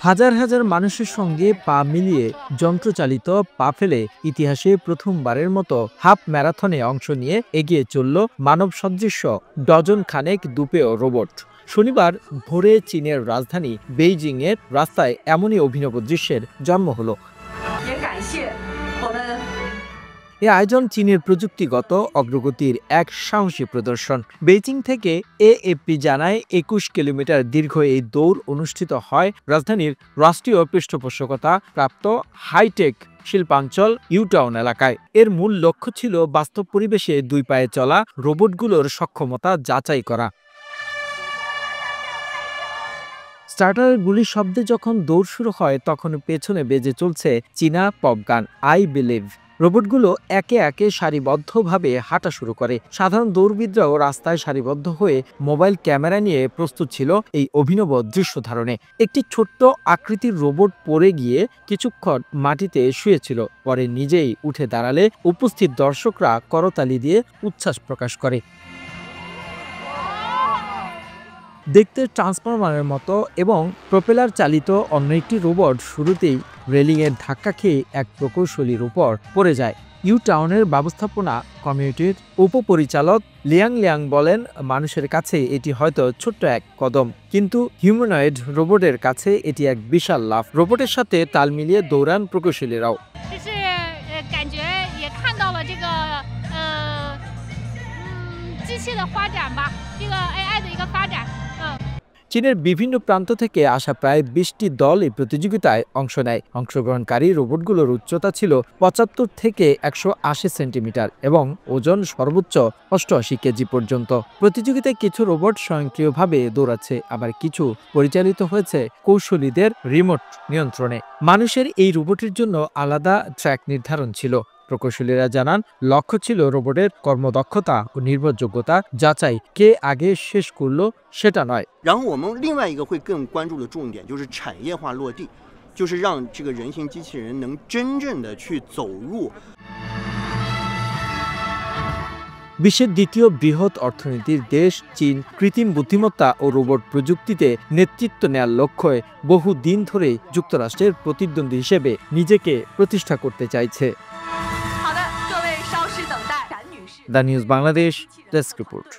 হাজার হাজার মানুষের সঙ্গে পা মিলিয়ে যন্ত্রচালিত পা ফেলে ইতিহাসে প্রথমবারের মতো হাফ ম্যারাথনে অংশ নিয়ে এগিয়ে চলল মানব সদৃশ্য ডজন খানেক দুপেয় রোবট। শনিবার ভোরে চীনের রাজধানী বেইজিংয়ের রাস্তায় এমনই অভিনব দৃশ্যের জন্ম হলো। এ আয়োজন চীনের প্রযুক্তিগত অগ্রগতির এক সাহসী প্রদর্শন। বেইজিং থেকে এএফপি জানায় ২১ কিলোমিটার দীর্ঘ এই দৌড় অনুষ্ঠিত হয় রাজধানীর রাষ্ট্রীয় পৃষ্ঠপোষকতা প্রাপ্ত হাইটেক শিল্পাঞ্চল ইউটাউন এলাকায়। এর মূল লক্ষ্য ছিল বাস্তব পরিবেশে দুই পায়ে চলা রোবটগুলোর সক্ষমতা যাচাই করা। স্টার্টারের গুলির শব্দে যখন দৌড় শুরু হয় তখন পেছনে বেজে চলছে চীনা পপ গান আই বিলিভ। রোবটগুলো একে একে সারিবদ্ধভাবে হাঁটা শুরু করে। সাধারণ দৌড়বিদরাও রাস্তায় সারিবদ্ধ হয়ে মোবাইল ক্যামেরা নিয়ে প্রস্তুত ছিল এই অভিনব দৃশ্য ধারণে। একটি ছোট্ট আকৃতির রোবট পড়ে গিয়ে কিছুক্ষণ মাটিতে শুয়েছিল, পরে নিজেই উঠে দাঁড়ালে উপস্থিত দর্শকরা করতালি দিয়ে উচ্ছ্বাস প্রকাশ করে। দেখতে ট্রান্সফরমারের মতো এবং প্রপেলার চালিত অন্য একটি রোবট শুরুতেই রেলিংয়ের ধাক্কা খেয়ে এক প্রকৌশলীর উপর পড়ে যায়। ইউটাউনের ব্যবস্থাপনা কমিউনিটির উপপরিচালক লিয়াং লিয়াং বলেন, মানুষের কাছে এটি হয়তো ছোট্ট এক কদম, কিন্তু হিউম্যানয়েড রোবটের কাছে এটি এক বিশাল লাভ। রোবটের সাথে তাল মিলিয়ে দৌড়ান প্রকৌশলীরাও। চীনের বিভিন্ন প্রান্ত থেকে আসা প্রায় ২০টি দল এই প্রতিযোগিতায় অংশ নেয়। অংশগ্রহণকারী রোবটগুলোর উচ্চতা ছিল ৭৫ থেকে ১৮০ সেন্টিমিটার এবং ওজন সর্বোচ্চ ৮৮ কেজি পর্যন্ত। প্রতিযোগিতায় কিছু রোবট স্বয়ংক্রিয়ভাবে দৌড়াচ্ছে, আবার কিছু পরিচালিত হয়েছে কৌশলীদের রিমোট নিয়ন্ত্রণে। মানুষের এই রোবটের জন্য আলাদা ট্র্যাক নির্ধারণ ছিল। প্রকৌশলীরা জানান, লক্ষ্য ছিল রোবটের কর্মদক্ষতা ও নির্ভরযোগ্যতা যাচাই, কে আগে শেষ করলো সেটা নয়।然后我们另外一个会更关注的重点就是产业化落地，就是让这个人形机器人能真正的去走入。বিশ্বের দ্বিতীয় বৃহৎ অর্থনীতির দেশ চীন কৃত্রিম বুদ্ধিমত্তা ও রোবট প্রযুক্তিতে নেতৃত্ব নেয়ার লক্ষ্যে বহু দিন ধরে যুক্তরাষ্ট্রের প্রতিদ্বন্দ্বী হিসেবে নিজেকে প্রতিষ্ঠা করতে চাইছে। The news Bangladesh desk report.